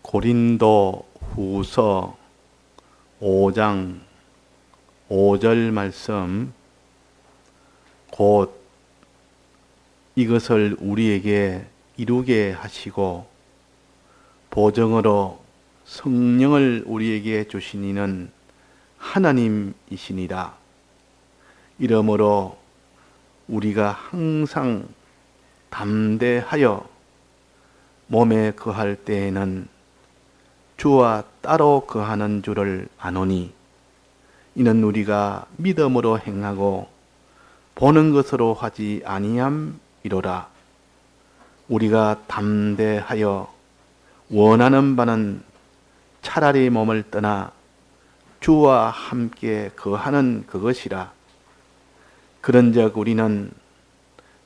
고린도 후서 5장 5절 말씀, 곧 이것을 우리에게 이루게 하시고 보정으로 성령을 우리에게 주신 이는 하나님이시니라. 이러므로 우리가 항상 담대하여 몸에 거할 때에는 주와 따로 거하는 줄을 아노니, 이는 우리가 믿음으로 행하고 보는 것으로 하지 아니함이로라. 우리가 담대하여 원하는 바는 차라리 몸을 떠나 주와 함께 거하는 그것이라. 그런즉 우리는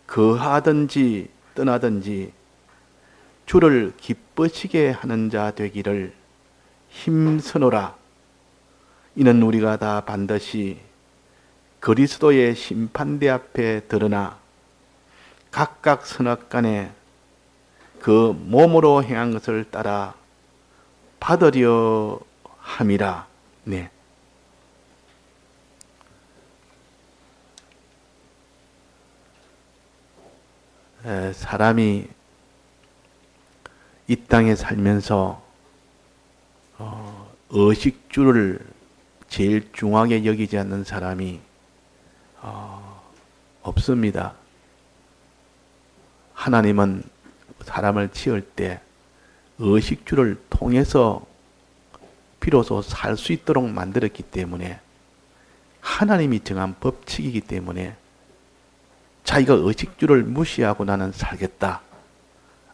거하든지 떠나든지 주를 기쁘시게 하는 자 되기를 힘쓰노라. 이는 우리가 다 반드시 그리스도의 심판대 앞에 드러나 각각 선악간에 그 몸으로 행한 것을 따라 받으려 함이라. 네. 사람이 이 땅에 살면서 의식주를 제일 중하게 여기지 않는 사람이 없습니다. 하나님은 사람을 지을 때 의식주를 통해서 비로소 살 수 있도록 만들었기 때문에, 하나님이 정한 법칙이기 때문에 자기가 의식주를 무시하고 나는 살겠다,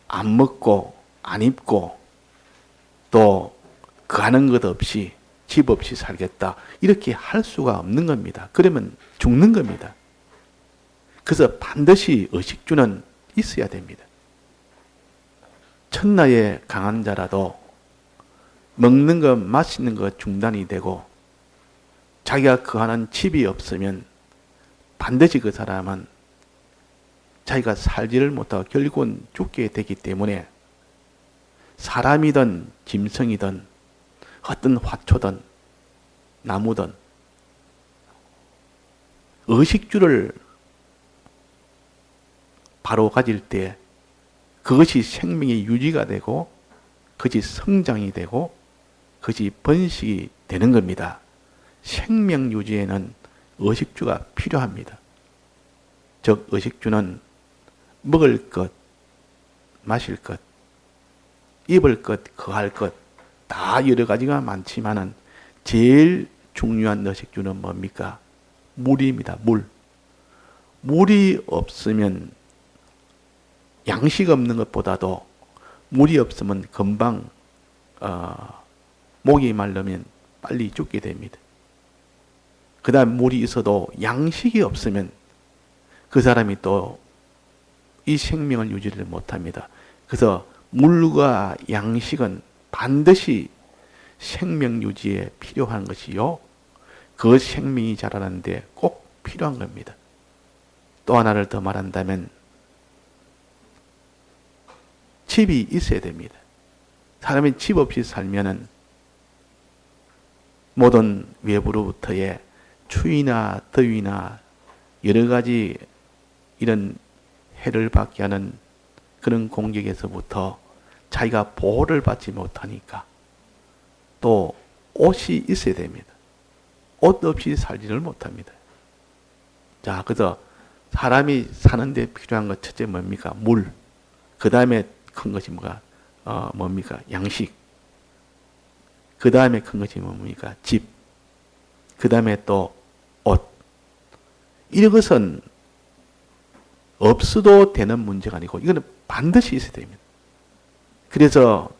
안 먹고 안 입고 또 가는 것 없이 집 없이 살겠다, 이렇게 할 수가 없는 겁니다. 그러면 죽는 겁니다. 그래서 반드시 의식주는 있어야 됩니다. 천하의 강한 자라도 먹는 것 마시는 것 중단이 되고 자기가 거하는 집이 없으면 반드시 그 사람은 자기가 살지를 못하고 결국은 죽게 되기 때문에, 사람이든 짐승이든 어떤 화초든 나무든 의식주를 바로 가질 때 그것이 생명의 유지가 되고 그것이 성장이 되고 그것이 번식이 되는 겁니다. 생명 유지에는 의식주가 필요합니다. 즉 의식주는 먹을 것, 마실 것, 입을 것, 거할 것, 다 여러 가지가 많지만은 제일 중요한 의식주는 뭡니까? 물입니다. 물. 물이 없으면, 양식 없는 것보다도 물이 없으면 금방 목이 마르면 빨리 죽게 됩니다. 그 다음 물이 있어도 양식이 없으면 그 사람이 또 이 생명을 유지를 못합니다. 그래서 물과 양식은 반드시 생명 유지에 필요한 것이요, 그 생명이 자라는데 꼭 필요한 겁니다. 또 하나를 더 말한다면 집이 있어야 됩니다. 사람이 집 없이 살면은 모든 외부로부터의 추위나 더위나 여러 가지 이런 해를 받게 하는 그런 공격에서부터 자기가 보호를 받지 못하니까 또 옷이 있어야 됩니다. 옷 없이 살지를 못합니다. 자, 그래서 사람이 사는데 필요한 것 첫째 뭡니까? 물. 그 다음에 큰 것이 뭡니까? 양식. 그 다음에 큰 것이 뭡니까? 집. 그 다음에 또 옷. 이런 것은 없어도 되는 문제가 아니고 이거는 반드시 있어야 됩니다. 그래서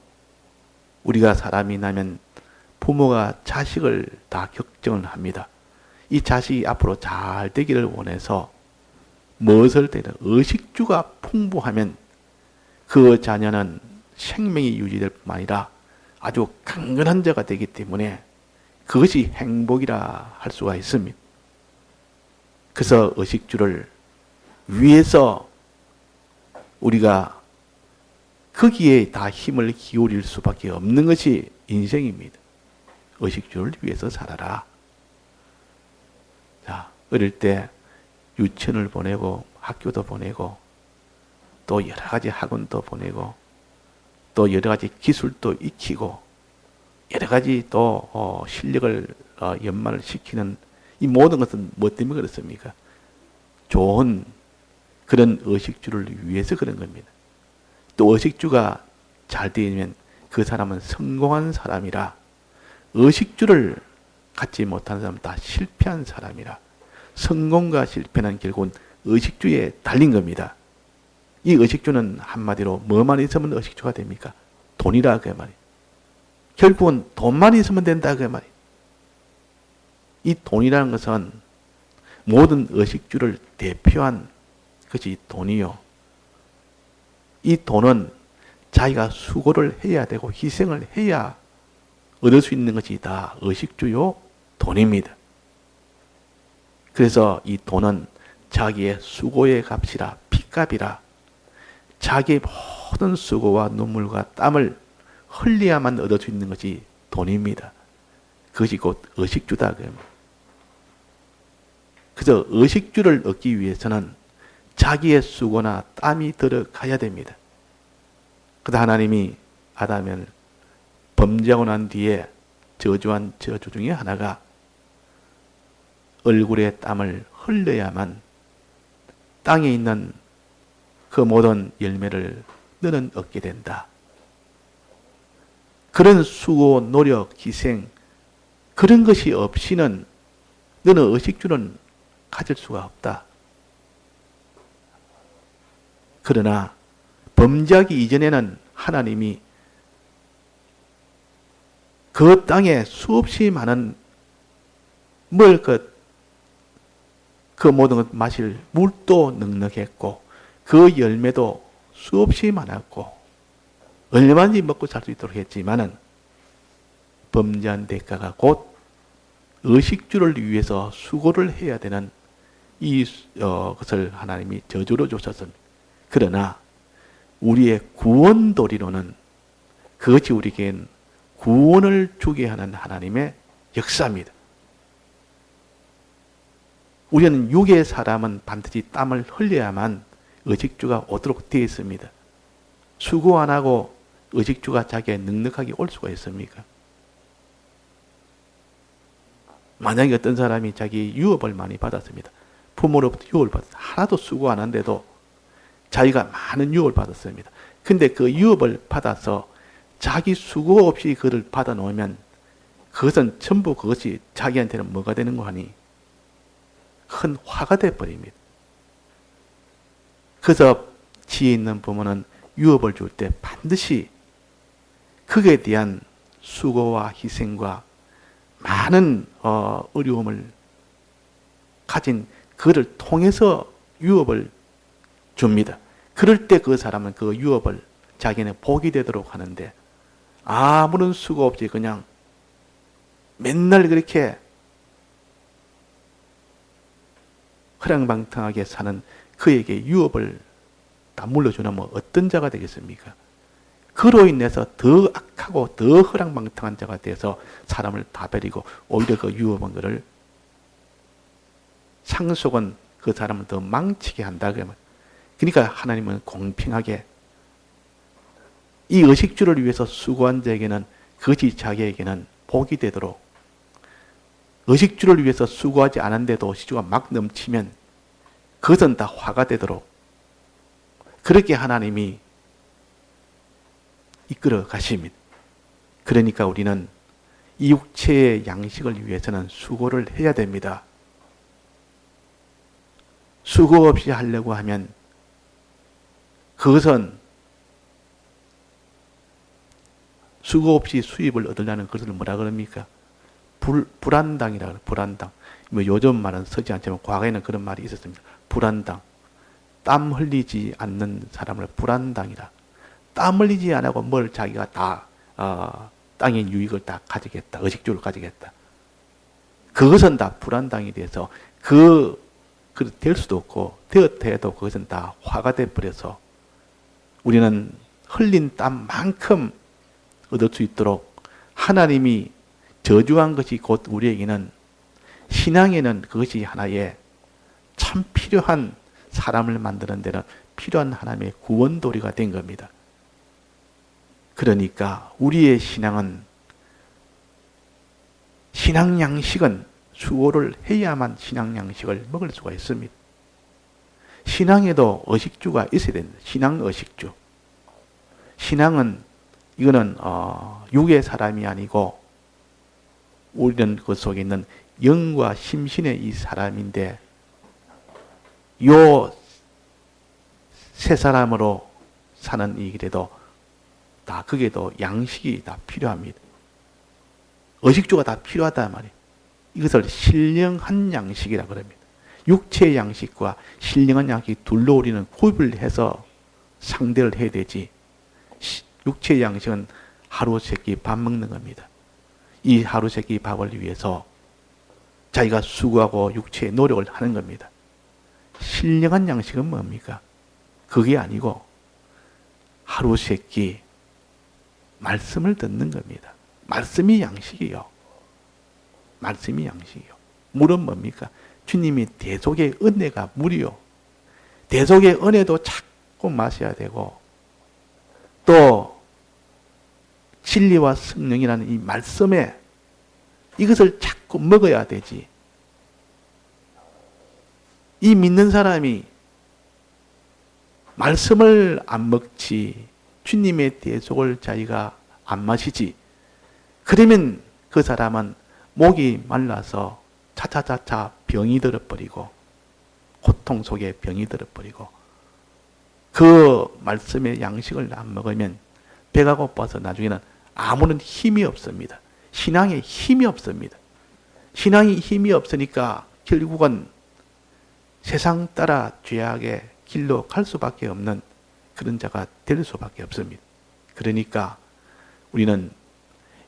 우리가 사람이 나면 부모가 자식을 다 걱정을 합니다. 이 자식이 앞으로 잘 되기를 원해서 무엇을 때는 의식주가 풍부하면 그 자녀는 생명이 유지될 뿐만 아니라 아주 강건한 자가 되기 때문에 그것이 행복이라 할 수가 있습니다. 그래서 의식주를 위해서 우리가 거기에 다 힘을 기울일 수밖에 없는 것이 인생입니다. 의식주를 위해서 살아라. 자, 어릴 때 유치원을 보내고 학교도 보내고 또 여러 가지 학원도 보내고 또 여러 가지 기술도 익히고 여러 가지 또 실력을 연마를 시키는 이 모든 것은 뭐 때문에 그렇습니까? 좋은 그런 의식주를 위해서 그런 겁니다. 또 의식주가 잘 되면 그 사람은 성공한 사람이라, 의식주를 갖지 못한 사람은 다 실패한 사람이라, 성공과 실패는 결국은 의식주에 달린 겁니다. 이 의식주는 한마디로 뭐만 있으면 의식주가 됩니까? 돈이라 그 말이에요. 결국은 돈만 있으면 된다 그 말이에요. 이 돈이라는 것은 모든 의식주를 대표한 것이 돈이요. 이 돈은 자기가 수고를 해야 되고 희생을 해야 얻을 수 있는 것이 다 의식주요 돈입니다. 그래서 이 돈은 자기의 수고의 값이라, 피값이라, 자기의 모든 수고와 눈물과 땀을 흘려야만 얻을 수 있는 것이 돈입니다. 그것이 곧 의식주다. 그래서 의식주를 얻기 위해서는 자기의 수고나 땀이 들어가야 됩니다. 그래서 하나님이 아담을 범죄하고 난 뒤에 저주한 저주 중에 하나가 얼굴에 땀을 흘려야만 땅에 있는 그 모든 열매를 너는 얻게 된다. 그런 수고, 노력, 희생, 그런 것이 없이는 너는 의식주는 가질 수가 없다. 그러나 범죄하기 이전에는 하나님이 그 땅에 수없이 많은 그 모든 것 마실 물도 넉넉했고 그 열매도 수없이 많았고 얼마든지 먹고 살 수 있도록 했지만은 범죄한 대가가 곧 의식주를 위해서 수고를 해야 되는 것을 하나님이 저주로 주셨습니다. 그러나 우리의 구원도리로는 그것이 우리에겐 구원을 주게 하는 하나님의 역사입니다. 우리는 육의 사람은 반드시 땀을 흘려야만 의식주가 오도록 되어 있습니다. 수고 안 하고 의식주가 자기의 넉넉하게 올 수가 있습니까? 만약에 어떤 사람이 자기 유업을 많이 받았습니다. 부모로부터 유업을 받았습니다. 하나도 수고 안 한데도 자기가 많은 유업을 받았습니다. 근데 그 유업을 받아서 자기 수고 없이 그를 받아 놓으면 그것은 전부 그것이 자기한테는 뭐가 되는 거 하니? 큰 화가 되어버립니다. 그래서 지혜 있는 부모는 유업을 줄 때 반드시 그에 대한 수고와 희생과 많은 어려움을 가진 그를 통해서 유업을 줍니다. 그럴 때 그 사람은 그 유업을 자기는 복이 되도록 하는데 아무런 수고 없이 그냥 맨날 그렇게 허랑방탕하게 사는 그에게 유업을 다 물려주면 어떤 자가 되겠습니까? 그로 인해서 더 악하고 더 허랑방탕한 자가 돼서 사람을 다 버리고 오히려 그 유업한 것을 상속은 그 사람을 더 망치게 한다. 그러니까 하나님은 공평하게 이 의식주를 위해서 수고한 자에게는 그것이 자기에게는 복이 되도록, 의식주를 위해서 수고하지 않은데도 의식주가 막 넘치면 그것은 다 화가 되도록 그렇게 하나님이 이끌어 가십니다. 그러니까 우리는 이 육체의 양식을 위해서는 수고를 해야 됩니다. 수고 없이 하려고 하면 그것은 수고 없이 수입을 얻으려는 것을 뭐라 그럽니까? 불안당이라 그래요. 불안당. 뭐 요즘 말은 서지 않지만 과거에는 그런 말이 있었습니다. 불안당. 땀 흘리지 않는 사람을 불안당이라. 땀 흘리지 안 하고 뭘 자기가 다 땅의 유익을 다 가지겠다. 의식주를 가지겠다. 그것은 다 불안당이 돼서 될 수도 없고 되었다 해도 그것은 다 화가 돼버려서 우리는 흘린 땀만큼 얻을 수 있도록 하나님이 저주한 것이 곧 우리에게는 신앙에는 그것이 하나의 참 필요한 사람을 만드는 데는 필요한 하나님의 구원도리가 된 겁니다. 그러니까 우리의 신앙은 신앙 양식은 수호를 해야만 신앙 양식을 먹을 수가 있습니다. 신앙에도 의식주가 있어야 됩니다. 신앙 의식주. 신앙은 이거는 육의 사람이 아니고 우리는 그 속에 있는 영과 심신의 이 사람인데 요 세 사람으로 사는 이 길에도 다 그게도 양식이 다 필요합니다. 의식주가 다 필요하단 말이에요. 이것을 신령한 양식이라 그럽니다. 육체의 양식과 신령한 양식 둘로 우리는 구분을 해서 상대를 해야 되지. 육체의 양식은 하루 세 끼 밥 먹는 겁니다. 이 하루 세 끼 밥을 위해서 자기가 수고하고 육체의 노력을 하는 겁니다. 신령한 양식은 뭡니까? 그게 아니고 하루 세 끼 말씀을 듣는 겁니다. 말씀이 양식이요. 말씀이 양식이요. 물은 뭡니까? 주님이 대속의 은혜가 물이요. 대속의 은혜도 자꾸 마셔야 되고 또 진리와 성령이라는 이 말씀에 이것을 자꾸 먹어야 되지. 이 믿는 사람이 말씀을 안 먹지 주님의 대속을 자기가 안 마시지 그러면 그 사람은 목이 말라서 차차차차 병이 들어버리고 고통 속에 병이 들어버리고 그 말씀의 양식을 안 먹으면 배가 고파서 나중에는 아무런 힘이 없습니다. 신앙에 힘이 없습니다. 신앙이 힘이 없으니까 결국은 세상 따라 죄악의 길로 갈 수밖에 없는 그런 자가 될 수밖에 없습니다. 그러니까 우리는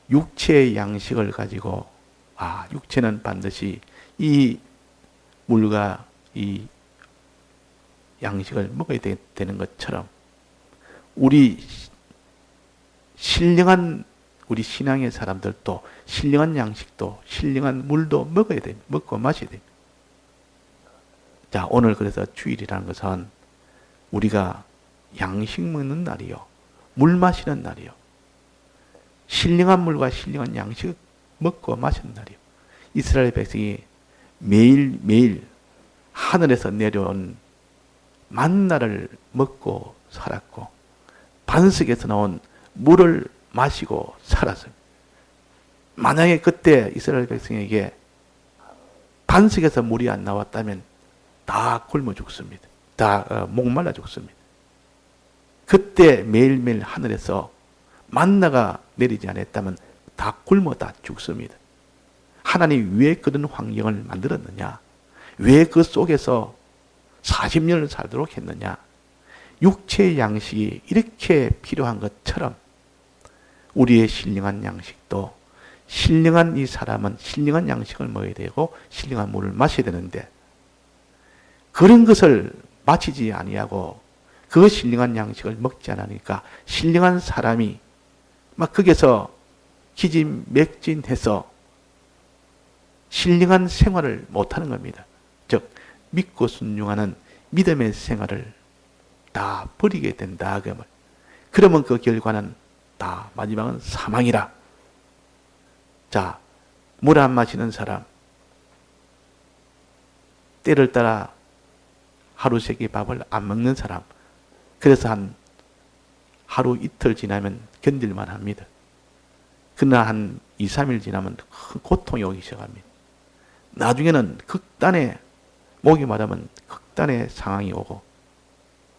육체의 양식을 가지고 육체는 반드시 이 물과 이 양식을 먹어야 되는 것처럼 우리 신령한 우리 신앙의 사람들도 신령한 양식도 신령한 물도 먹어야 됩니다. 먹고 마셔야 됩니다. 자, 오늘 그래서 주일이라는 것은 우리가 양식 먹는 날이요. 물 마시는 날이요. 신령한 물과 신령한 양식 먹고 마시는 날이요. 이스라엘 백성이 매일매일 하늘에서 내려온 만나를 먹고 살았고 반석에서 나온 물을 마시고 살았습니다. 만약에 그때 이스라엘 백성에게 반석에서 물이 안 나왔다면 다 굶어 죽습니다. 다 목말라 죽습니다. 그때 매일매일 하늘에서 만나가 내리지 않았다면 다 굶어 다 죽습니다. 하나님 왜 그런 환경을 만들었느냐? 왜 그 속에서 40년을 살도록 했느냐? 육체의 양식이 이렇게 필요한 것처럼 우리의 신령한 양식도 신령한 이 사람은 신령한 양식을 먹어야 되고 신령한 물을 마셔야 되는데 그런 것을 마치지 아니하고 그 신령한 양식을 먹지 않으니까 신령한 사람이 막 거기서 기진맥진해서 신령한 생활을 못하는 겁니다. 즉 믿고 순종하는 믿음의 생활을 다 버리게 된다. 그러면 그 결과는 다 마지막은 사망이라. 자, 물 안 마시는 사람, 때를 따라 하루 세 끼 밥을 안 먹는 사람, 그래서 한 하루 이틀 지나면 견딜만 합니다. 그러나 한 2, 3일 지나면 큰 고통이 오기 시작합니다. 나중에는 극단의, 목이 마르면 극단의 상황이 오고,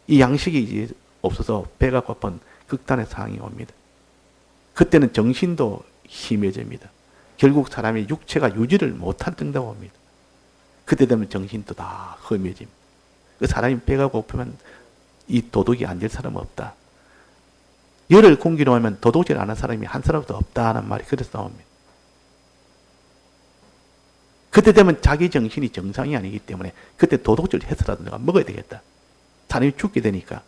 이 양식이 이제 없어서 배가 고픈 극단의 상황이 옵니다. 그때는 정신도 희미해집니다. 결국 사람이 육체가 유지를 못할 정도가 옵니다. 그때 되면 정신도 다 허미해집니다. 그 사람이 배가 고프면 이 도둑이 안 될 사람은 없다. 열을 공기로 하면 도둑질 안 한 사람이 한 사람도 없다는 말이 그래서 나옵니다. 그때 되면 자기 정신이 정상이 아니기 때문에 그때 도둑질 해서라도 내가 먹어야 되겠다. 사람이 죽게 되니까.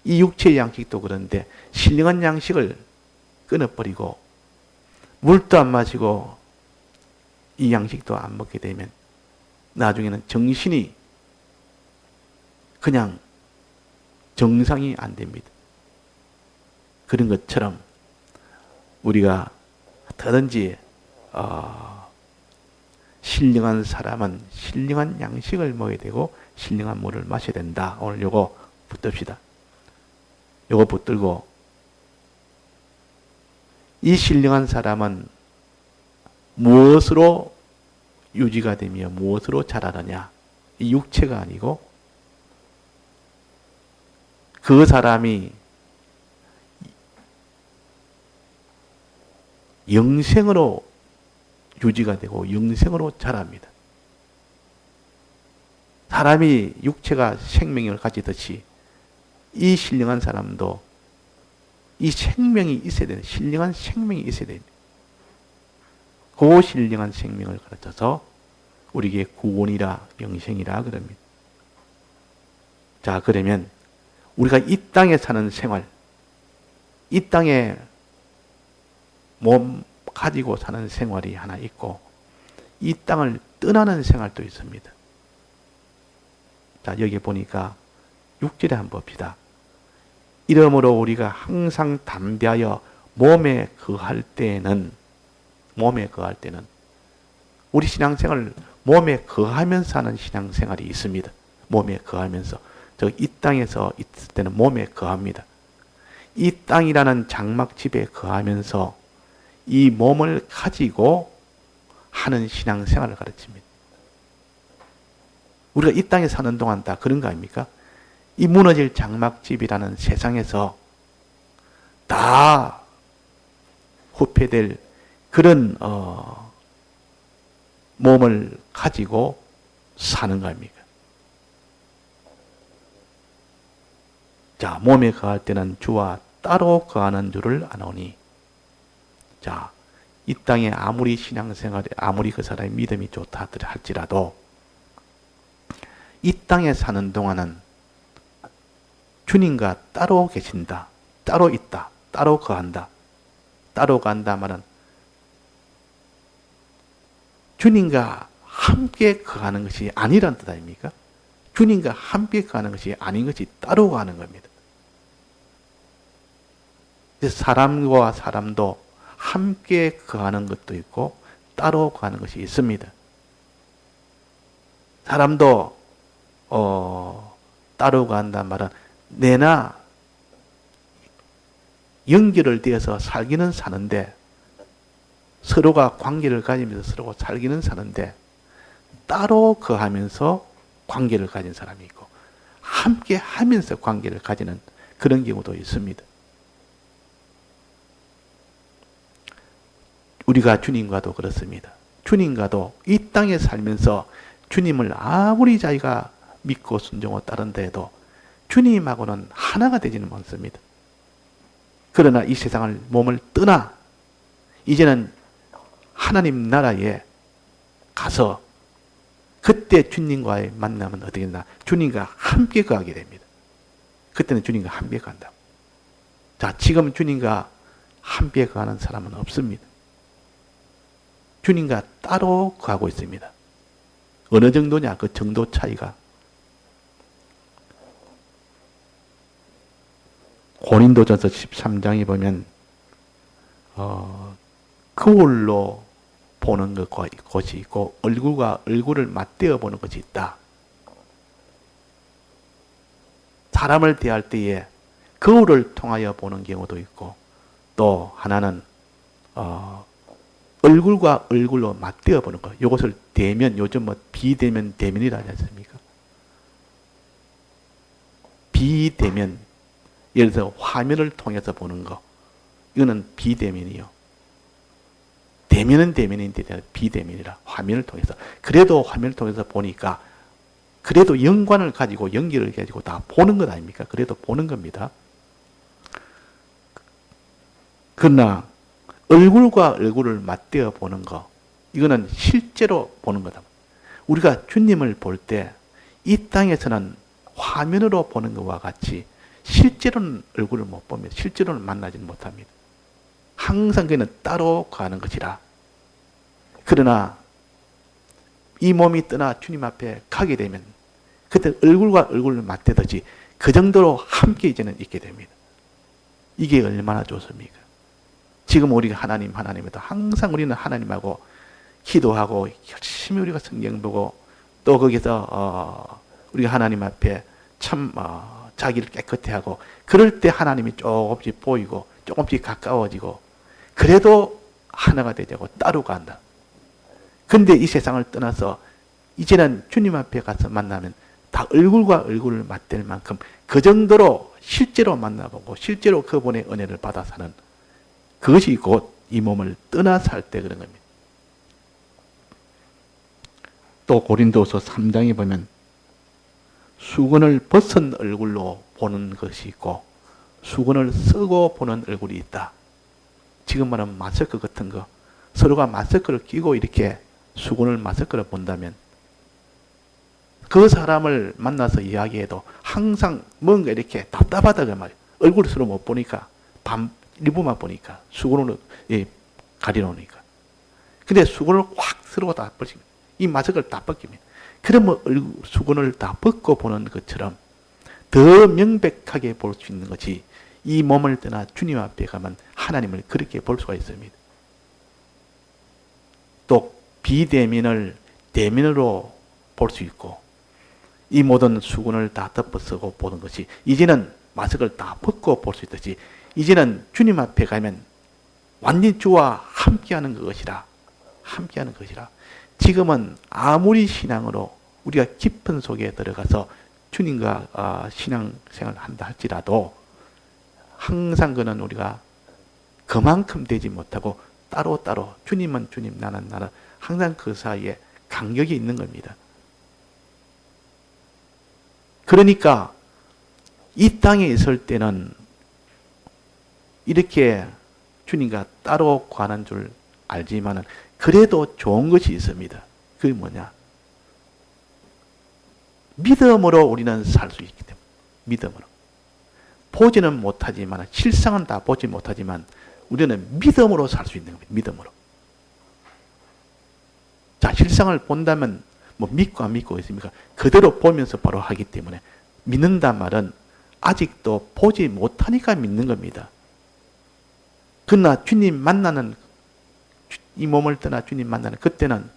이 육체의 양식도 그런데 신령한 양식을 끊어버리고 물도 안 마시고 이 양식도 안 먹게 되면 나중에는 정신이 그냥 정상이 안 됩니다. 그런 것처럼 우리가 더든지 신령한 사람은 신령한 양식을 먹어야 되고 신령한 물을 마셔야 된다. 오늘 요거 붙듭시다. 요거 붙들고 이 신령한 사람은 무엇으로 유지가 되며 무엇으로 자라느냐. 이 육체가 아니고 그 사람이 영생으로 유지가 되고 영생으로 자랍니다. 사람이 육체가 생명을 가지듯이 이 신령한 사람도 이 생명이 있어야 되는 신령한 생명이 있어야 됩니다. 그 신령한 생명을 가르쳐서 우리에게 구원이라 영생이라 그럽니다. 자, 그러면 우리가 이 땅에 사는 생활, 이 땅에 몸 가지고 사는 생활이 하나 있고 이 땅을 떠나는 생활도 있습니다. 자, 여기 보니까 6절에 한번 봅시다. 이러므로 우리가 항상 담대하여 몸에 거할 때는 우리 신앙생활을 몸에 거하면서 하는 신앙생활이 있습니다. 몸에 거하면서. 이 땅에서 있을 때는 몸에 거합니다. 이 땅이라는 장막집에 거하면서 이 몸을 가지고 하는 신앙생활을 가르칩니다. 우리가 이 땅에 사는 동안 다 그런 거 아닙니까? 이 무너질 장막집이라는 세상에서 다 후패될 그런 몸을 가지고 사는 거 아닙니까? 자, 몸에 거할 때는 주와 따로 거하는 줄을 아노니. 자, 이 땅에 아무리 신앙생활에 아무리 그 사람의 믿음이 좋다 할지라도 이 땅에 사는 동안은 주님과 따로 계신다. 따로 있다. 따로 거한다. 따로 간다 말은 주님과 함께 거하는 것이 아니란 뜻 아닙니까? 주님과 함께 거하는 것이 아닌 것이 따로 거하는 겁니다. 사람과 사람도 함께 거하는 것도 있고 따로 거하는 것이 있습니다. 사람도 따로 거한단 말은 내나 연결을 되어서 살기는 사는데 서로가 관계를 가지면서 서로 살기는 사는데 따로 거하면서 관계를 가진 사람이 있고 함께 하면서 관계를 가지는 그런 경우도 있습니다. 우리가 주님과도 그렇습니다. 주님과도 이 땅에 살면서 주님을 아무리 자기가 믿고 순종하고 따른다 해도 주님하고는 하나가 되지는 않습니다. 그러나 이 세상을 몸을 떠나 이제는 하나님 나라에 가서 그때 주님과의 만남은 어떻게 되나? 주님과 함께 거하게 됩니다. 그때는 주님과 함께 간다. 자, 지금 주님과 함께 거하는 사람은 없습니다. 주님과 따로 거하고 있습니다. 어느 정도냐? 그 정도 차이가. 고린도전서 13장에 보면 거울로 보는 것이 있고 얼굴과 얼굴을 맞대어 보는 것이 있다. 사람을 대할 때에 거울을 통하여 보는 경우도 있고 또 하나는 얼굴과 얼굴로 맞대어 보는 거. 이것을 대면, 요즘 뭐 비대면, 대면이라 하지 않습니까? 비대면, 예를 들어 화면을 통해서 보는 거. 이거는 비대면이요. 대면은 대면인데 비대면이라 화면을 통해서. 그래도 화면을 통해서 보니까 그래도 연관을 가지고 연기를 가지고 다 보는 것 아닙니까? 그래도 보는 겁니다. 그러나 얼굴과 얼굴을 맞대어 보는 거, 이거는 실제로 보는 거다. 우리가 주님을 볼 때 이 땅에서는 화면으로 보는 것과 같이 실제로는 얼굴을 못 봅니다. 실제로는 만나지는 못합니다. 항상 그는 따로 가는 것이라. 그러나 이 몸이 떠나 주님 앞에 가게 되면 그때 얼굴과 얼굴을 맞대듯이 그 정도로 함께 이제는 있게 됩니다. 이게 얼마나 좋습니까? 지금 우리가 하나님에도 항상 우리는 하나님하고 기도하고 열심히 우리가 성경 보고 또 거기서 우리가 하나님 앞에 참 자기를 깨끗이 하고 그럴 때 하나님이 조금씩 보이고 조금씩 가까워지고 그래도 하나가 되자고 따로 간다. 근데 이 세상을 떠나서 이제는 주님 앞에 가서 만나면 다 얼굴과 얼굴을 맞댈 만큼 그 정도로 실제로 만나보고 실제로 그분의 은혜를 받아 사는 그것이 곧 이 몸을 떠나 살 때 그런 겁니다. 또 고린도서 3장에 보면 수건을 벗은 얼굴로 보는 것이 있고 수건을 쓰고 보는 얼굴이 있다. 지금 말하는 마스크 같은 거 서로가 마스크를 끼고 이렇게 수건을 마스크를 본다면 그 사람을 만나서 이야기해도 항상 뭔가 이렇게 답답하다고 말이에요. 얼굴을 서로 못 보니까 일부만 보니까 수건으로 가려놓으니까. 근데 수건을 확 서로 다 벗깁니다. 이 마스크를 다 벗깁니다. 그러면 수건을 다 벗고 보는 것처럼 더 명백하게 볼 수 있는 것이 이 몸을 떠나 주님 앞에 가면 하나님을 그렇게 볼 수가 있습니다. 또 비대면을 대면으로 볼 수 있고 이 모든 수건을 다 덮어쓰고 보는 것이 이제는 마스크를 다 벗고 볼 수 있듯이 이제는 주님 앞에 가면 완전히 주와 함께하는 것이라 함께하는 것이라 지금은 아무리 신앙으로 우리가 깊은 속에 들어가서 주님과 신앙생활을 한다 할지라도 항상 그는 우리가 그만큼 되지 못하고 따로따로 주님은 주님 나는 나는 항상 그 사이에 간격이 있는 겁니다. 그러니까 이 땅에 있을 때는 이렇게 주님과 따로 가는 줄 알지만은 그래도 좋은 것이 있습니다. 그게 뭐냐? 믿음으로 우리는 살 수 있기 때문에 믿음으로 보지는 못하지만 실상은 다 보지 못하지만 우리는 믿음으로 살 수 있는 겁니다. 믿음으로. 자, 실상을 본다면 뭐 믿고 안 믿고 있습니까? 그대로 보면서 바로 하기 때문에 믿는단 말은 아직도 보지 못하니까 믿는 겁니다. 그러나 주님 만나는 이 몸을 떠나 주님 만나는 그때는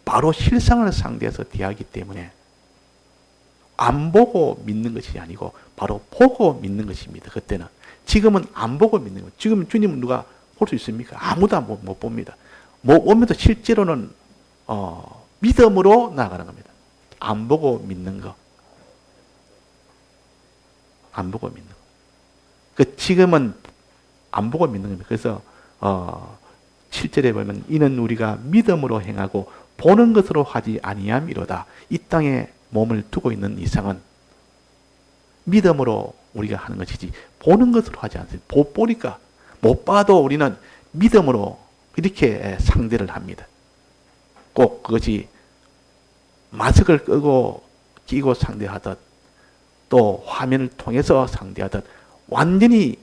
바로 실상을 상대해서 대하기 때문에 안 보고 믿는 것이 아니고 바로 보고 믿는 것입니다. 그때는. 지금은 안 보고 믿는 거예요. 지금 주님은 누가 볼 수 있습니까? 아무도 못 봅니다. 못 보면서 실제로는 믿음으로 나아가는 겁니다. 안 보고 믿는 거. 안 보고 믿는 거. 그 지금은 안 보고 믿는 겁니다. 그래서 7절에 보면 이는 우리가 믿음으로 행하고 보는 것으로 하지 아니함이로다. 이 땅에 몸을 두고 있는 이상은 믿음으로 우리가 하는 것이지 보는 것으로 하지 않습니다. 보니까 못 봐도 우리는 믿음으로 이렇게 상대를 합니다. 꼭 그것이 마스크를 끼고 상대하듯 또 화면을 통해서 상대하듯 완전히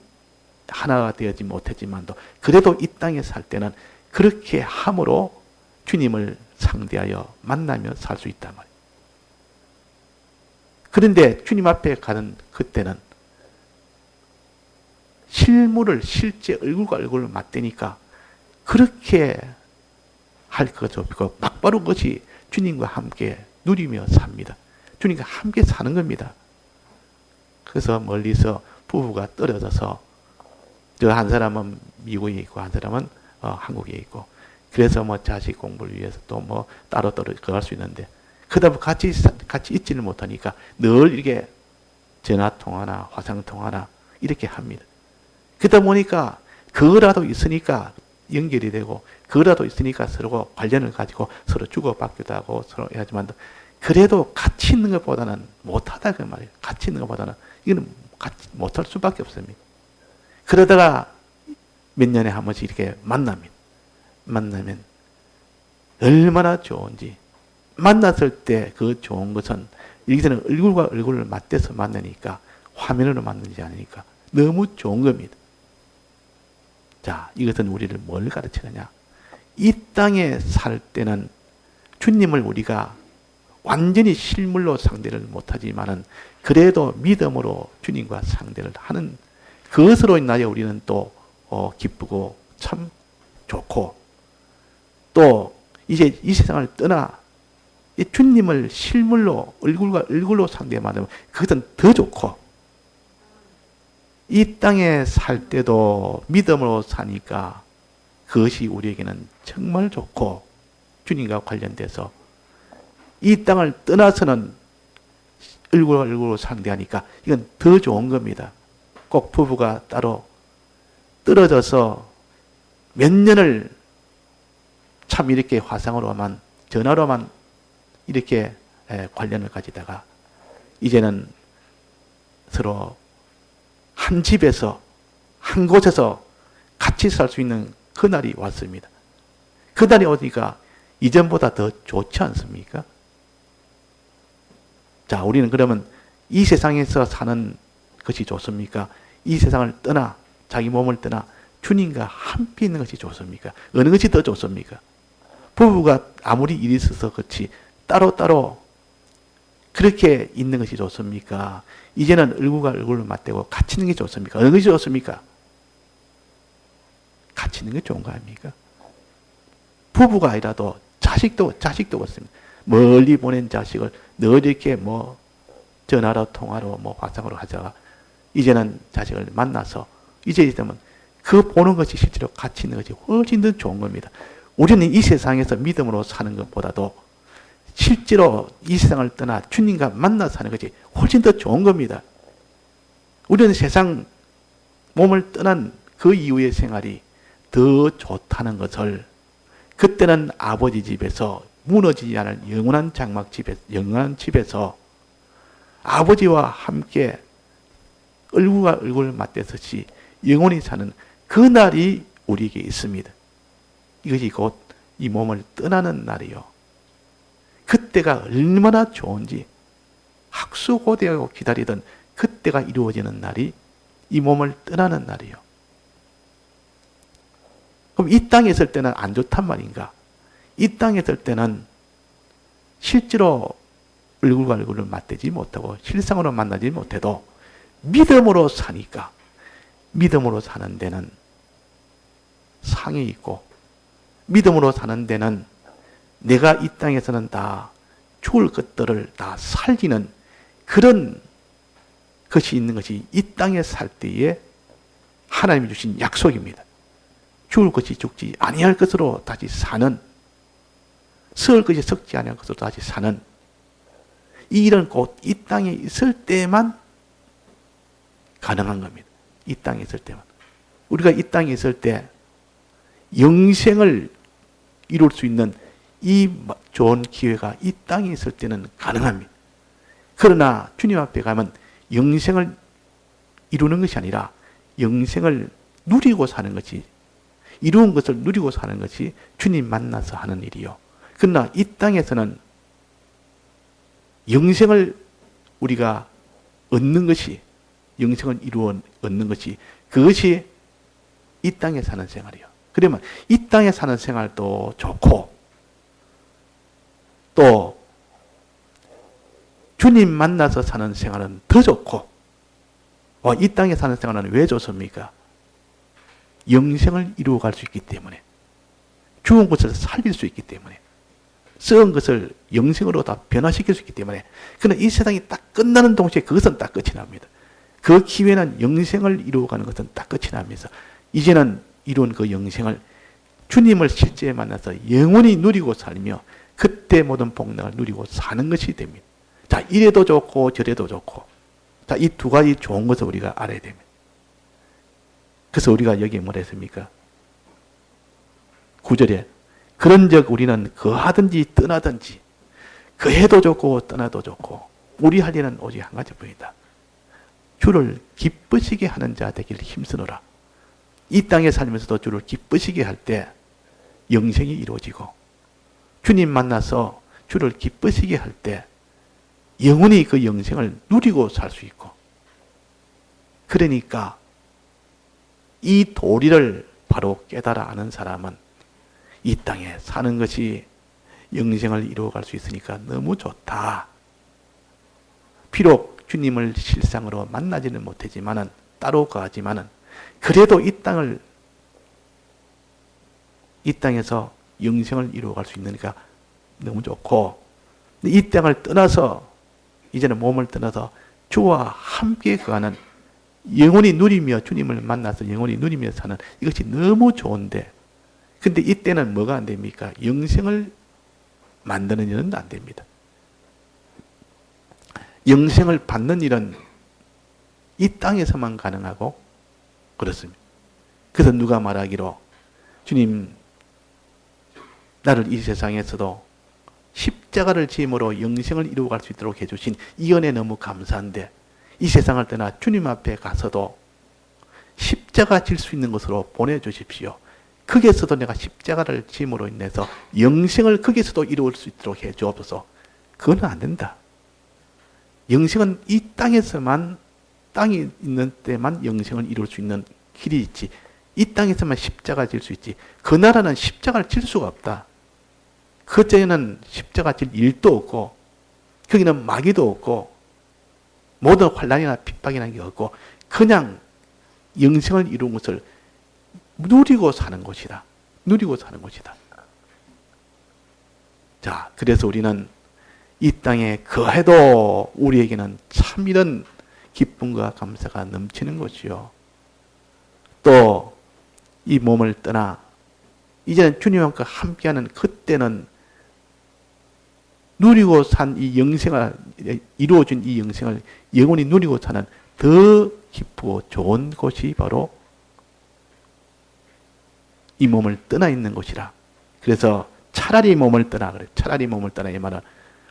하나가 되어지 못했지만도 그래도 이 땅에 살 때는 그렇게 함으로 주님을 상대하여 만나며 살 수 있단 말이에요. 그런데 주님 앞에 가는 그때는 실제 얼굴과 얼굴을 맞대니까 그렇게 할 것 없고 막바로 그것이 주님과 함께 누리며 삽니다. 주님과 함께 사는 겁니다. 그래서 멀리서 부부가 떨어져서 저 한 사람은 미국에 있고 한 사람은 한국에 있고 그래서 뭐 자식 공부를 위해서 또 뭐 따로 갈 수 있는데 그다음 같이 있지는 못하니까 늘 이렇게 전화 통화나 화상 통화나 이렇게 합니다. 그러다 보니까 그거라도 있으니까 연결이 되고 그거라도 있으니까 서로 관련을 가지고 서로 주고받기도 하고 서로 해야지만 그래도 같이 있는 것보다는 못하다 그 말이에요. 같이 있는 것보다는 이거는 같이 못할 수밖에 없습니다. 그러다가 몇 년에 한 번씩 이렇게 만나면 얼마나 좋은지 만났을 때 그 좋은 것은 여기서는 얼굴과 얼굴을 맞대서 만나니까 화면으로 만들지 않으니까 너무 좋은 겁니다. 자, 이것은 우리를 뭘 가르치느냐? 이 땅에 살 때는 주님을 우리가 완전히 실물로 상대를 못하지만은 그래도 믿음으로 주님과 상대를 하는 그것으로 인하여 우리는 또 기쁘고 참 좋고, 또 이제 이 세상을 떠나 이 주님을 실물로 얼굴과 얼굴로 상대하면 그것은 더 좋고, 이 땅에 살 때도 믿음으로 사니까 그것이 우리에게는 정말 좋고, 주님과 관련돼서 이 땅을 떠나서는 얼굴과 얼굴로 상대하니까 이건 더 좋은 겁니다. 꼭 부부가 따로 떨어져서 몇 년을 참 이렇게 화상으로만, 전화로만 이렇게 관련을 가지다가 이제는 서로 한 집에서, 한 곳에서 같이 살 수 있는 그 날이 왔습니다. 그 날이 오니까 이전보다 더 좋지 않습니까? 자, 우리는 그러면 이 세상에서 사는 것이 좋습니까? 이 세상을 떠나, 자기 몸을 떠나 주님과 함께 있는 것이 좋습니까? 어느 것이 더 좋습니까? 부부가 아무리 일이 있어서 그렇지 따로따로 그렇게 있는 것이 좋습니까? 이제는 얼굴과 얼굴을 맞대고 같이 있는 게 좋습니까? 어느 것이 좋습니까? 같이 있는 게 좋은 거 아닙니까? 부부가 아니라도 자식도 그렇습니다. 멀리 보낸 자식을 늘 이렇게 전화로 통화로 화상으로 하다가 이제는 자식을 만나서 이제 되면 그 보는 것이 실제로 같이 있는 것이 훨씬 더 좋은 겁니다. 우리는 이 세상에서 믿음으로 사는 것보다도 실제로 이 세상을 떠나 주님과 만나 사는 것이 훨씬 더 좋은 겁니다. 우리는 세상 몸을 떠난 그 이후의 생활이 더 좋다는 것을 그때는 아버지 집에서 무너지지 않을 영원한 영원한 집에서 아버지와 함께 얼굴과 얼굴을 맞대듯이 영원히 사는 그 날이 우리에게 있습니다. 이것이 곧 이 몸을 떠나는 날이요. 그때가 얼마나 좋은지 학수고대하고 기다리던 그때가 이루어지는 날이 이 몸을 떠나는 날이요. 그럼 이 땅에 있을 때는 안 좋단 말인가? 이 땅에 있을 때는 실제로 얼굴과 얼굴을 맞대지 못하고 실상으로 만나지 못해도 믿음으로 사니까, 믿음으로 사는 데는 상이 있고, 믿음으로 사는 데는 내가 이 땅에서는 다 죽을 것들을 다 살리는 그런 것이 있는 것이 이 땅에 살 때에 하나님이 주신 약속입니다. 죽을 것이 죽지 아니할 것으로 다시 사는, 썩을 것이 썩지 아니할 것으로 다시 사는 이 일은 곧 이 땅에 있을 때만 가능한 겁니다. 이 땅에 있을 때만. 우리가 이 땅에 있을 때 영생을 이룰 수 있는 이 좋은 기회가 이 땅에 있을 때는 가능합니다. 그러나 주님 앞에 가면 영생을 이루는 것이 아니라 영생을 누리고 사는 것이, 이루은 것을 누리고 사는 것이 주님 만나서 하는 일이요. 그러나 이 땅에서는 영생을 우리가 얻는 것이, 영생을 이루어 얻는 것이, 그것이 이 땅에 사는 생활이요. 그러면 이 땅에 사는 생활도 좋고, 또 주님 만나서 사는 생활은 더 좋고, 이 땅에 사는 생활은 왜 좋습니까? 영생을 이루어갈 수 있기 때문에, 죽은 것을 살릴 수 있기 때문에, 썩은 것을 영생으로 다 변화시킬 수 있기 때문에. 그러나 이 세상이 딱 끝나는 동시에 그것은 딱 끝이 납니다. 그 기회는 영생을 이루어가는 것은 딱 끝이 나면서 이제는 이룬 그 영생을 주님을 실제 만나서 영원히 누리고 살며 그때 모든 복락을 누리고 사는 것이 됩니다. 자, 이래도 좋고 저래도 좋고, 자, 이 두 가지 좋은 것을 우리가 알아야 됩니다. 그래서 우리가 여기에 뭐라 했습니까? 9절에 그런즉 우리는 거하든지 떠나든지, 거해도 좋고 떠나도 좋고 우리 할 일은 오직 한 가지뿐이다. 주를 기쁘시게 하는 자 되기를 힘쓰노라. 이 땅에 살면서도 주를 기쁘시게 할 때 영생이 이루어지고, 주님 만나서 주를 기쁘시게 할 때 영원히 그 영생을 누리고 살 수 있고, 그러니까 이 도리를 바로 깨달아 아는 사람은 이 땅에 사는 것이 영생을 이루어갈 수 있으니까 너무 좋다. 비록 주님을 실상으로 만나지는 못하지만은 따로 가지만은 그래도 이 땅에서 영생을 이루어갈 수 있으니까 너무 좋고, 이 땅을 떠나서 이제는 몸을 떠나서 주와 함께 거하는, 영원히 누리며 주님을 만나서 영원히 누리며 사는 이것이 너무 좋은데, 근데 이때는 뭐가 안 됩니까? 영생을 만드는 일은 안 됩니다. 영생을 받는 일은 이 땅에서만 가능하고 그렇습니다. 그래서 누가 말하기로 주님, 나를 이 세상에서도 십자가를 짐으로 영생을 이루어갈 수 있도록 해주신 이 은혜 너무 감사한데 이 세상을 떠나 주님 앞에 가서도 십자가 질 수 있는 것으로 보내주십시오. 거기에서도 내가 십자가를 짐으로 인해서 영생을 거기에서도 이루어질 수 있도록 해주옵소서. 그건 안 된다. 영생은 이 땅에서만, 땅이 있는 때만 영생을 이룰 수 있는 길이 있지, 이 땅에서만 십자가 질 수 있지, 그 나라는 십자가를 질 수가 없다. 그때는 십자가 질 일도 없고 거기는 마귀도 없고 모든 환난이나 핍박이나 게 없고 그냥 영생을 이룬 것을 누리고 사는 곳이다. 누리고 사는 곳이다. 자, 그래서 우리는 이 땅에 거해도 우리에게는 참 이런 기쁨과 감사가 넘치는 것이요. 또 이 몸을 떠나 이제는 주님과 함께하는 그때는 누리고 산 이 영생을, 이루어진 이 영생을 영원히 누리고 사는 더 기쁘고 좋은 곳이 바로 이 몸을 떠나 있는 곳이라. 그래서 차라리 몸을 떠나 그래. 차라리 몸을 떠나 이 말은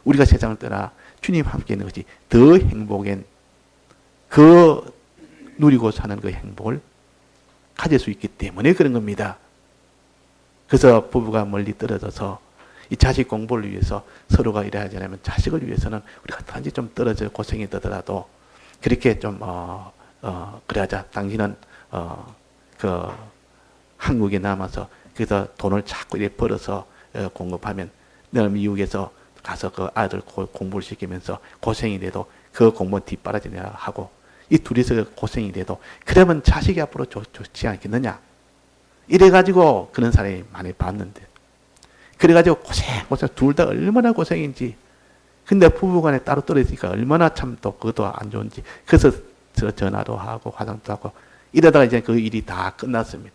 우리가 세상을 떠나 주님 함께 있는 것이 더 행복엔, 그 누리고 사는 그 행복을 가질 수 있기 때문에 그런 겁니다. 그래서 부부가 멀리 떨어져서 이 자식 공부를 위해서 서로가 일하지 않으면 자식을 위해서는 우리가 단지 좀 떨어져 고생이 되더라도 그렇게 좀 그래야자 당신은 그 한국에 남아서 그래서 돈을 자꾸 이렇게 벌어서 공급하면 너는 미국에서 가서 그 아들 공부를 시키면서 고생이 돼도 그 공부는 뒷바라지냐 하고 이 둘이서 고생이 돼도 그러면 자식이 앞으로 좋지 않겠느냐, 이래가지고 그런 사람이 많이 봤는데, 그래가지고 고생 둘 다 얼마나 고생인지. 근데 부부간에 따로 떨어지니까 얼마나 참 또 그것도 안 좋은지. 그래서 전화도 하고 화장도 하고 이러다가 이제 그 일이 다 끝났습니다.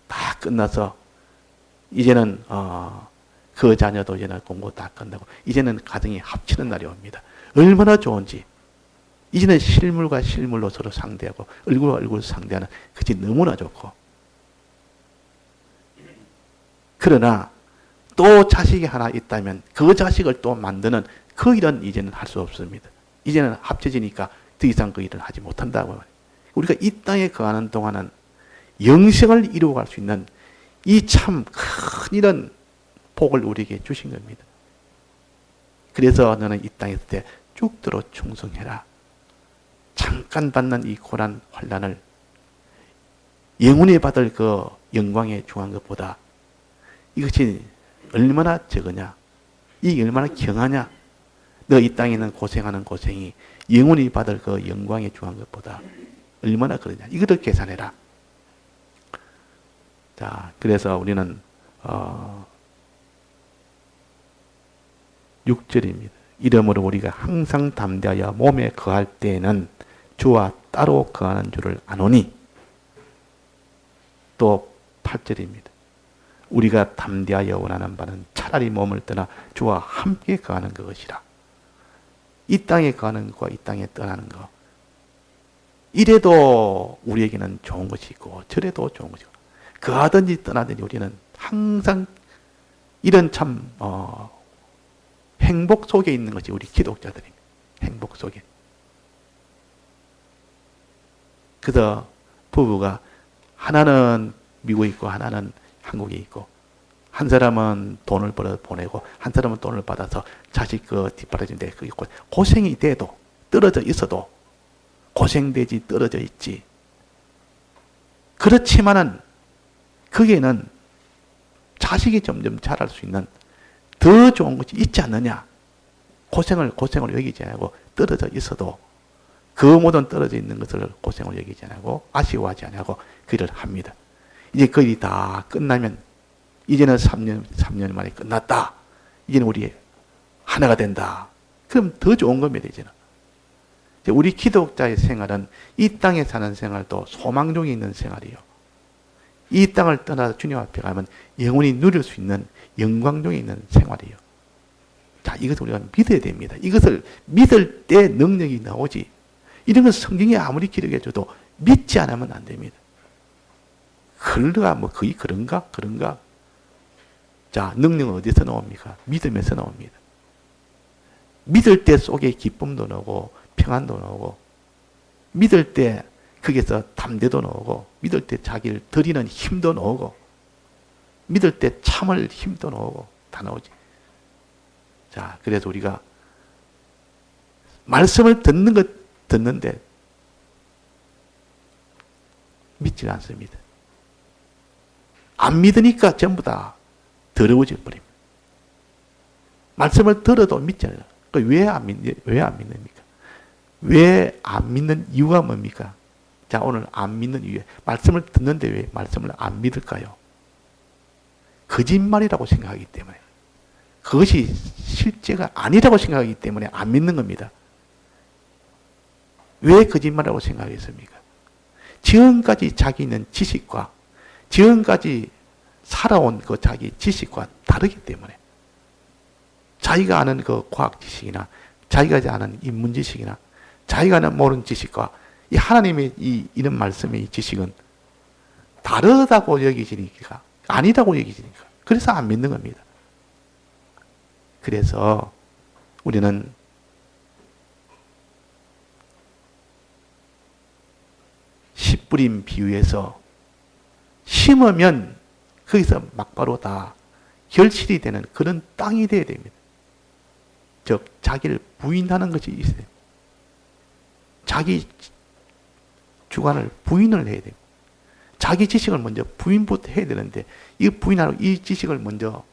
다 끝나서 이제는 그 자녀도 이제는 공부 다 끝나고 이제는 가정이 합치는 날이 옵니다. 얼마나 좋은지. 이제는 실물과 실물로 서로 상대하고 얼굴과 얼굴 상대하는 그것이 너무나 좋고. 그러나 또 자식이 하나 있다면 그 자식을 또 만드는 그 일은 이제는 할 수 없습니다. 이제는 합쳐지니까 더 이상 그 일을 하지 못한다고 말해요. 우리가 이 땅에 거하는 동안은 영생을 이루어갈 수 있는 이 참 큰 이런 복을 우리에게 주신 겁니다. 그래서 너는 이 땅에 있을 때 죽도록 충성해라. 잠깐 받는 이 고난 환난을 영원히 받을 그 영광에 중한 것보다 이것이 얼마나 적으냐, 이게 얼마나 경하냐. 너 이 땅에 있는 고생하는 고생이 영원히 받을 그 영광에 중한 것보다 얼마나 그러냐. 이것을 계산해라. 자, 그래서 우리는 6절입니다. 이러므로 우리가 항상 담대하여 몸에 거할 때에는 주와 따로 거하는 줄을 아노니. 또 8절입니다. 우리가 담대하여 원하는 바는 차라리 몸을 떠나 주와 함께 거하는 것이라. 이 땅에 거하는 것과 이 땅에 떠나는 것, 이래도 우리에게는 좋은 것이 있고 저래도 좋은 것이고, 거하든지 떠나든지 우리는 항상 이런 참 행복 속에 있는 것이 우리 기독자들입니다. 행복 속에. 그래서 부부가 하나는 미국에 있고 하나는 한국에 있고, 한 사람은 돈을 벌어 보내고 한 사람은 돈을 받아서 자식 그 뒷바라지인데 그게 고생이 돼도 떨어져 있어도 고생되지 떨어져 있지. 그렇지만은 거기에는 자식이 점점 자랄 수 있는 더 좋은 것이 있지 않느냐. 고생을 여기지 않고 떨어져 있어도 그 모든 떨어져 있는 것을 고생을 여기지 않고 아쉬워하지 않고 그 일을 합니다. 이제 그 일이 다 끝나면 이제는 3년 만에 끝났다. 이제는 우리 하나가 된다. 그럼 더 좋은 겁니다. 이제는. 우리 기독자의 생활은 이 땅에 사는 생활도 소망 중에 있는 생활이에요. 이 땅을 떠나서 주님 앞에 가면 영원히 누릴 수 있는 영광 중에 있는 생활이에요. 자, 이것을 우리가 믿어야 됩니다. 이것을 믿을 때 능력이 나오지. 이런 건 성경이 아무리 기록해줘도 믿지 않으면 안 됩니다. 그러가 뭐 거의 그런가? 자, 능력은 어디서 나옵니까? 믿음에서 나옵니다. 믿을 때 속에 기쁨도 나오고 평안도 나오고 믿을 때 거기서 담대도 나오고 믿을 때 자기를 드리는 힘도 나오고 믿을 때 참을 힘도 나오고 다 나오지. 자, 그래서 우리가 말씀을 듣는데 믿지 않습니다. 안 믿으니까 전부 다 더러워져 버립니다. 말씀을 들어도 믿지 않아요. 왜 안 믿습니까? 왜 안 믿는 이유가 뭡니까? 자, 오늘 안 믿는 이유. 말씀을 듣는데 왜 말씀을 안 믿을까요? 거짓말이라고 생각하기 때문에. 그것이 실제가 아니라고 생각하기 때문에 안 믿는 겁니다. 왜 거짓말이라고 생각했습니까? 지금까지 자기 있는 지식과 지금까지 살아온 그 자기 지식과 다르기 때문에 자기가 아는 그 과학 지식이나 자기가 아는 인문 지식이나 자기가 아는 모르는 지식과 이 하나님의 이런 말씀의 이 지식은 다르다고 여기지니까 아니라고 여기지니까 그래서 안 믿는 겁니다. 그래서 우리는 씨 뿌림 비유에서 심으면 거기서 막바로 다 결실이 되는 그런 땅이 되어야 됩니다. 즉 자기를 부인하는 것이 있어야 됩니다. 자기 주관을 부인을 해야 됩니다. 자기 지식을 먼저 부인부터 해야 되는데 이 부인하고 이 지식을 먼저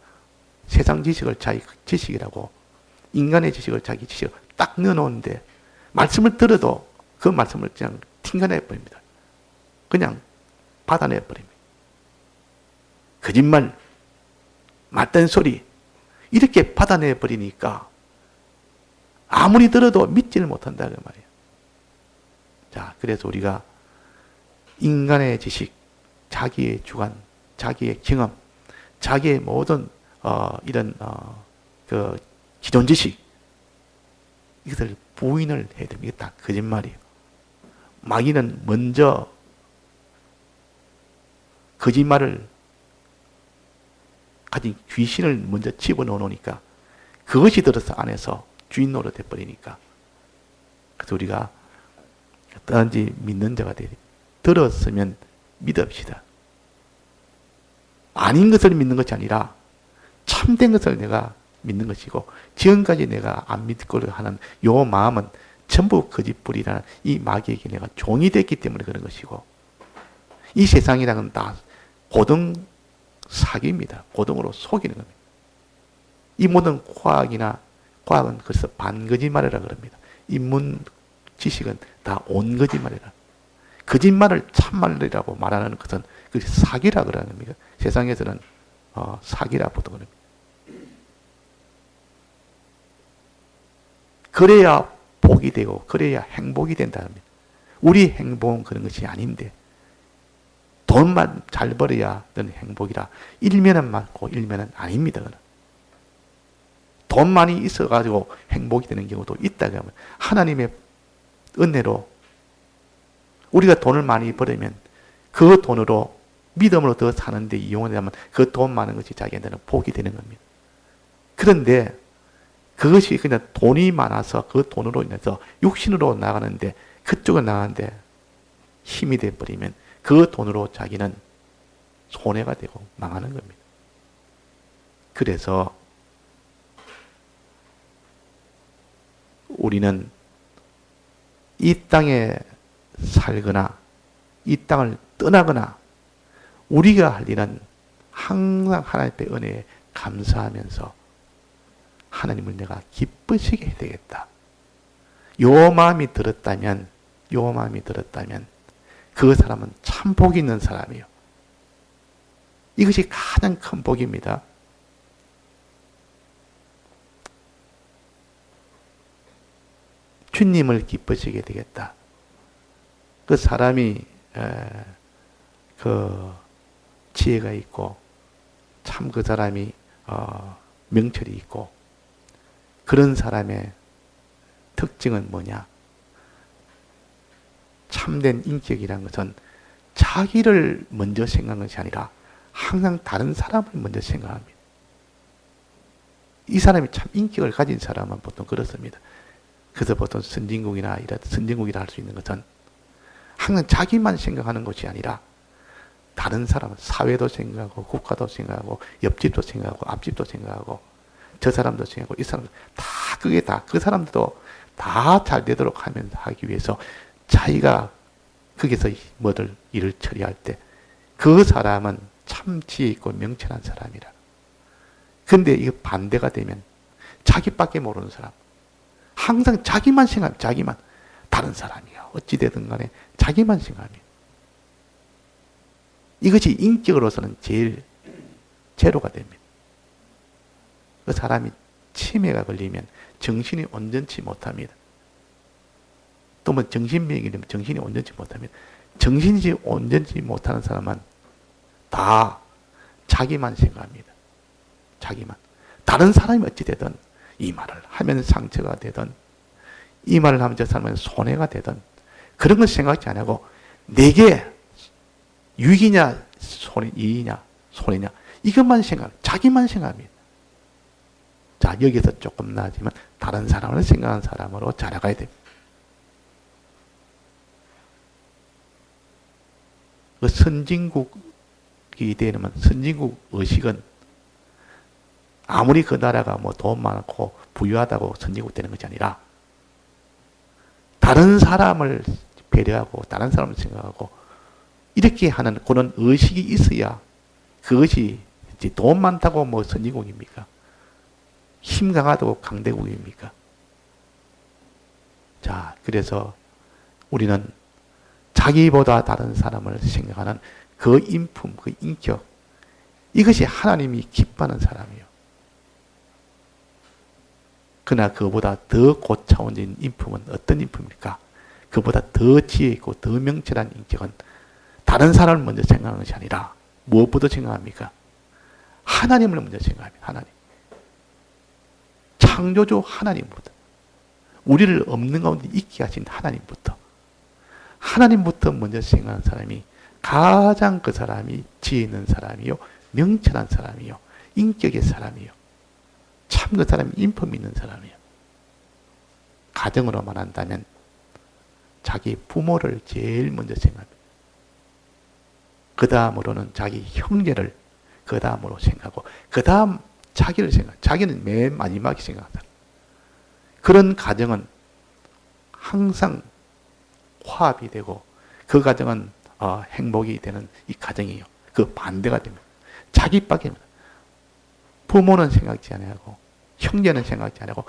세상 지식을 자기 지식이라고 인간의 지식을 자기 지식을 딱 넣어놓는데 말씀을 들어도 그 말씀을 그냥 튕겨내버립니다. 그냥 받아내버립니다. 거짓말, 맞던 소리 이렇게 받아내버리니까 아무리 들어도 믿지를 못한다 그 말이에요. 자, 그래서 우리가 인간의 지식, 자기의 주관, 자기의 경험, 자기의 모든 이런 그 기존 지식 이것을 부인을 해야 됩니다. 이게 다 거짓말이에요. 마귀는 먼저 거짓말을 가진 귀신을 먼저 집어넣어 놓으니까 그것이 들어서 안에서 주인 노릇 해버리니까 그래서 우리가 어떤지 믿는 자가 되야 됩니다. 들었으면 믿읍시다. 아닌 것을 믿는 것이 아니라 참된 것을 내가 믿는 것이고 지금까지 내가 안 믿고자 하는 요 마음은 전부 거짓불이라는 이 마귀에게 내가 종이 됐기 때문에 그런 것이고 이 세상이라는 건 다 고등 사기입니다. 고등으로 속이는 겁니다. 이 모든 과학은 그래서 반거짓말이라 그럽니다. 인문 지식은 다 온거짓말이라. 거짓말을 참말이라고 말하는 것은 그 사기라 그러는 겁니다. 세상에서는 사기라 보통 그럽니다. 그래야 복이 되고 그래야 행복이 된다는 겁니다. 우리 행복은 그런 것이 아닌데 돈만 잘 벌어야 되는 행복이라 일면은 맞고 일면은 아닙니다. 돈 많이 있어가지고 행복이 되는 경우도 있다고 하면 하나님의 은혜로 우리가 돈을 많이 벌으면 그 돈으로 믿음으로 더 사는데 이용을 하면 그 돈 많은 것이 자기한테는 복이 되는 겁니다. 그런데 그것이 그냥 돈이 많아서 그 돈으로 인해서 육신으로 나가는데 그쪽으로 나가는데 힘이 돼버리면 그 돈으로 자기는 손해가 되고 망하는 겁니다. 그래서 우리는 이 땅에 살거나 이 땅을 떠나거나 우리가 할 일은 항상 하나님의 은혜에 감사하면서 하나님을 내가 기쁘시게 해야 되겠다. 요 마음이 들었다면 그 사람은 참 복이 있는 사람이에요. 이것이 가장 큰 복입니다. 주님을 기쁘시게 되겠다. 그 사람이 그 지혜가 있고 참 그 사람이 명철이 있고 그런 사람의 특징은 뭐냐? 참된 인격이라는 것은 자기를 먼저 생각하는 것이 아니라 항상 다른 사람을 먼저 생각합니다. 이 사람이 참 인격을 가진 사람은 보통 그렇습니다. 그래서 보통 선진국이라 할 수 있는 것은 항상 자기만 생각하는 것이 아니라 다른 사람, 사회도 생각하고 국가도 생각하고 옆집도 생각하고 앞집도 생각하고 저 사람도 생각하고 이 사람도 다 그게 다 그 사람들도 다 잘 되도록 하기 위해서 자기가 거기서 뭐들 일을 처리할 때 그 사람은 참 지혜 있고 명철한 사람이라. 근데 이거 반대가 되면 자기밖에 모르는 사람, 항상 자기만 생각합니다. 자기만. 다른 사람이요. 어찌되든 간에 자기만 생각합니다. 이것이 인격으로서는 제일 제로가 됩니다. 그 사람이 치매가 걸리면 정신이 온전치 못합니다. 또 뭐 정신병이 되면 정신이 온전치 못합니다. 정신이 온전치 못하는 사람은 다 자기만 생각합니다. 자기만. 다른 사람이 어찌되든 이 말을 하면 상처가 되든 이 말을 하면 저 사람은 손해가 되든 그런 걸 생각지 안 하고 내게 유익이냐 이익이냐 손해냐 이것만 자기만 생각합니다. 자, 여기서 조금 나아지만 다른 사람을 생각하는 사람으로 자라가야 됩니다. 그 선진국이 되려면 선진국 의식은 아무리 그 나라가 뭐 돈 많고 부유하다고 선진국 되는 것이 아니라 다른 사람을 배려하고 다른 사람을 생각하고 이렇게 하는 그런 의식이 있어야 그것이 이제 돈 많다고 뭐 선진국입니까? 힘 강하다고 강대국입니까? 자, 그래서 우리는 자기보다 다른 사람을 생각하는 그 인품, 그 인격, 이것이 하나님이 기뻐하는 사람이에요. 그러나 그보다 더 고차원적인 인품은 어떤 인품입니까? 그보다 더 지혜 있고 더 명철한 인격은 다른 사람을 먼저 생각하는 것이 아니라 무엇보다 생각합니까? 하나님을 먼저 생각합니다. 하나님. 창조주 하나님부터. 우리를 없는 가운데 있게 하신 하나님부터. 하나님부터 먼저 생각하는 사람이 가장 그 사람이 지혜 있는 사람이요. 명철한 사람이요. 인격의 사람이요. 참 그 사람이 인품 있는 사람이요. 가정으로 말한다면 자기 부모를 제일 먼저 생각합니다. 그 다음으로는 자기 형제를 그 다음으로 생각하고 그 다음 자기를 생각. 자기는 맨 마지막에 생각한다. 그런 가정은 항상 화합이 되고 그 가정은 행복이 되는 이 가정이에요. 그 반대가 됩니다. 자기밖에 부모는 생각지 않고 형제는 생각지 않고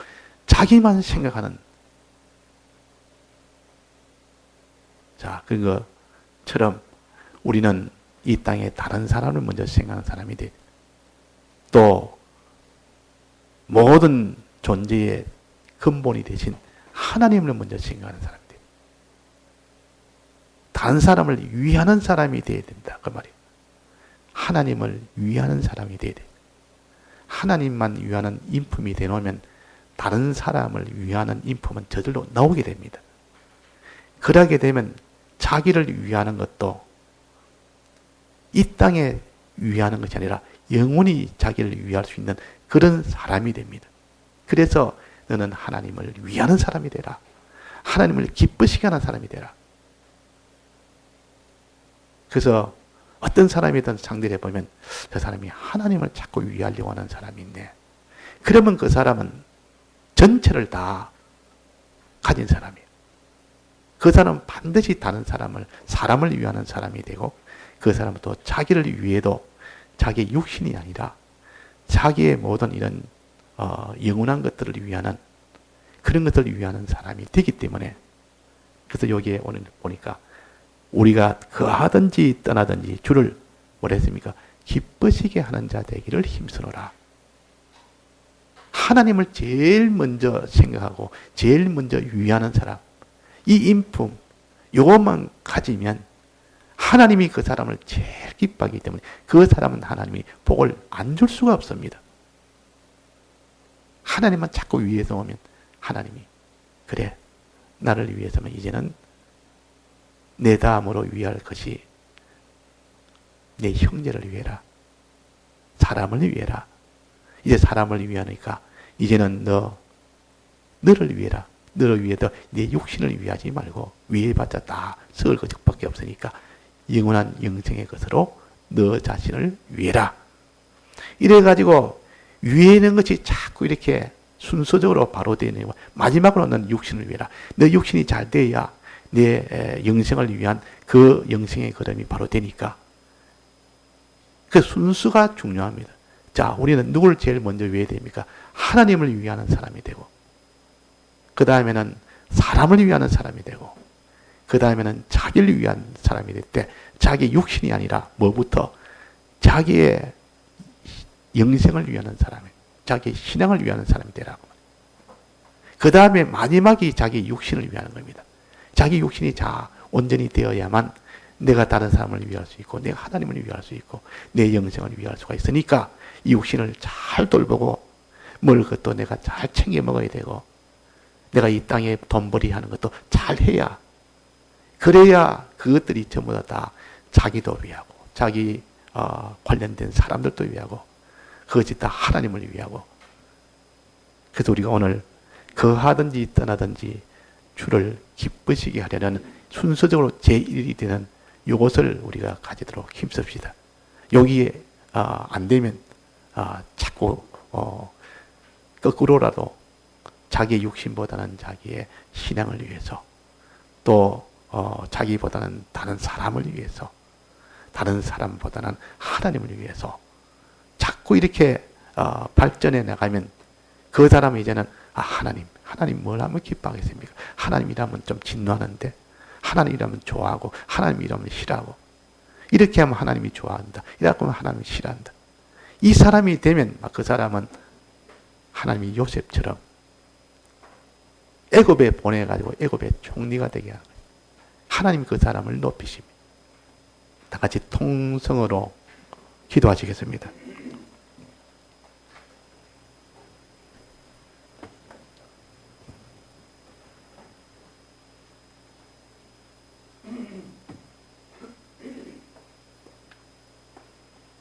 자기만 생각하는 자 그것처럼 우리는 이 땅에 다른 사람을 먼저 생각하는 사람이 돼. 또 모든 존재의 근본이 되신 하나님을 먼저 생각하는 사람이 돼. 다른 사람을 위하는 사람이 되어야 된다. 그 말이에요. 하나님을 위하는 사람이 되어야 돼. 하나님만 위하는 인품이 되놓으면 다른 사람을 위하는 인품은 저절로 나오게 됩니다. 그러게 되면 자기를 위하는 것도 이 땅에 위하는 것이 아니라 영원히 자기를 위할 수 있는 그런 사람이 됩니다. 그래서 너는 하나님을 위하는 사람이 되라. 하나님을 기쁘시게 하는 사람이 되라. 그래서 어떤 사람이든 상대를 해보면 저 사람이 하나님을 자꾸 위하려고 하는 사람이 있네. 그러면 그 사람은 전체를 다 가진 사람이에요. 그 사람은 반드시 다른 사람을 위하는 사람이 되고 그 사람은 또 자기를 위해도 자기의 육신이 아니라 자기의 모든 이런 영원한 것들을 위하는 그런 것들을 위하는 사람이 되기 때문에 그래서 여기에 오늘 보니까 우리가 거하든지 떠나든지 주를 뭐라 했습니까? 기쁘시게 하는 자 되기를 힘쓰노라. 하나님을 제일 먼저 생각하고 제일 먼저 위하는 사람, 이 인품 요것만 가지면 하나님이 그 사람을 제일 기뻐하기 때문에 그 사람은 하나님이 복을 안 줄 수가 없습니다. 하나님만 자꾸 위에서 오면 하나님이 그래 나를 위해서면 이제는 내 다음으로 위할 것이 내 형제를 위해라. 사람을 위해라. 이제 사람을 위하니까 이제는 너를 위해라. 너를 위해서 내 육신을 위하지 말고 위해봤자 다 썩을 것밖에 없으니까 영원한 영생의 것으로 너 자신을 위해라. 이래가지고 위하는 것이 자꾸 이렇게 순서적으로 바로 되네요. 마지막으로는 육신을 위해라. 너 육신이 잘 돼야 내 영생을 위한 그 영생의 걸음이 바로 되니까 그 순수가 중요합니다. 자, 우리는 누구를 제일 먼저 위해야 됩니까? 하나님을 위하는 사람이 되고 그 다음에는 사람을 위하는 사람이 되고 그 다음에는 자기를 위한 사람이 될 때 자기 육신이 아니라 뭐부터 자기의 영생을 위하는 사람이 자기 신앙을 위하는 사람이 되라고. 그 다음에 마지막이 자기 육신을 위하는 겁니다. 자기 육신이 온전히 되어야만 내가 다른 사람을 위할 수 있고 내가 하나님을 위할 수 있고 내 영생을 위할 수가 있으니까 이 육신을 잘 돌보고 먹을 것도 내가 잘 챙겨 먹어야 되고 내가 이 땅에 돈벌이 하는 것도 잘 해야 그래야 그것들이 전부 다 자기도 위하고 자기 관련된 사람들도 위하고 그것이 다 하나님을 위하고 그래서 우리가 오늘 거하든지 떠나든지 주를 기쁘시게 하려는 순서적으로 제1이 되는 이것을 우리가 가지도록 힘씁시다. 여기에 안 되면 자꾸 거꾸로라도 자기의 육신보다는 자기의 신앙을 위해서 또 자기보다는 다른 사람을 위해서 다른 사람보다는 하나님을 위해서 자꾸 이렇게 발전해 나가면 그 사람은 이제는 하나님 뭘 하면 기뻐하겠습니까? 하나님이라면 좀 진노하는데 하나님이라면 좋아하고 하나님이라면 싫어하고 이렇게 하면 하나님이 좋아한다. 이렇게 하면 하나님이 싫어한다. 이 사람이 되면 그 사람은 하나님이 요셉처럼 애굽에 보내가지고 애굽의 총리가 되게 하는 거예요. 하나님 그 사람을 높이십니다. 다 같이 통성으로 기도하시겠습니다.